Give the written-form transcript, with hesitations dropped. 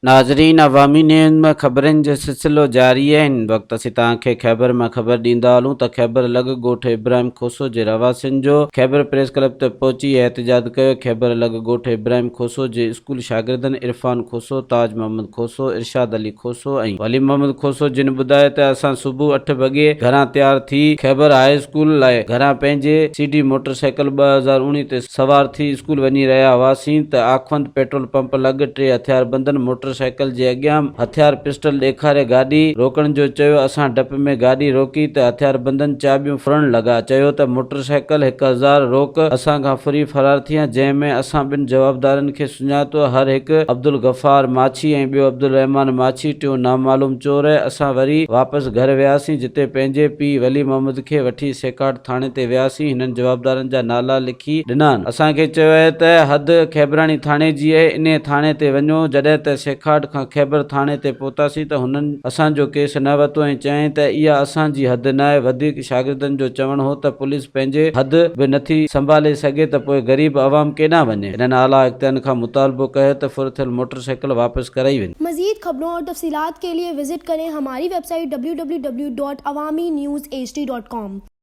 नाज़रीन, अवामी न्यूज़ में ख़बरनि जो सिलसिलो जारी है। हिन वक़्त असीं तव्हांखे ख़ैबर में ख़बर ॾींदा हलूं त ख़ैबर लॻ ॻोठ इब्राहिम खोसो जे रवासियुनि जो ख़ैबर प्रेस क्लब ते पहुची एहतजाज कयो। ख़ैबर लॻ ॻोठ इब्राहिम खोसो जे स्कूल शागिर्दनि इरफान खोसो, ताज मोहम्मद खोसो, इरशाद अली खोसो ऐं वली मोहम्मद खोसो जिन ॿुधायो त असां सुबुह 8 वॻे घरां तयार थी ख़ैबर हाई स्कूल लाइ घरां पंहिंजे सीडी मोटरसाइकिल 2019 ते सवार थी स्कूल वञी रहिया हुआसीं त आखवंद पेट्रोल पंप लॻ 3 हथियारबंदनि मोटरसाइकिल जे अॻियां हथियार पिस्टल ॾेखारे गाॾी रोकण जो चयो। असां डप में गाॾी रोकी त हथियारबंदनि चाबियूं फुरण लॻा। चयो त मोटरसाइकिल 1000 रोक असां खां फ्री फरार थिया, जंहिंमें असां ॿिनि जवाबदारनि खे सुञातो, हर हिकु अब्दुल गफ़ार माछी ऐं ॿियो अब्दुल रहमान माछी, टियों नामालूम चोर। असां वरी वापसि घर वियासीं, जिते पंहिंजे पीउ वली मोहम्मद खे वठी सेकाट थाणे ते वियासीं। हिननि जवाबदारनि जा नाला लिखी ॾिना। असांखे चयो आहे त हद खैबराणी थाणे जी आहे, इन थाणे ते वञो। जॾहिं त सेखाट खां खैबर थाणे ते पहुतासीं त हुननि असांजो केस न वरितो ऐं चयाईं त इहा असांजी हद न आहे। वधीक शागिर्दनि जो चवणु हो त पुलिस पंहिंजे हद बि नथी संभाले सघे त पोइ ग़रीब अवाम केॾां वञे। हिननि आला इख्तियारनि खां मुतालबो कयो त फुर थियल मोटरसाइकिल वापसि कराई वञे। मजीद खबरों और तफसीलात के लिए विजिट करें हमारी वेबसाइट www.awamiNewsHD.com।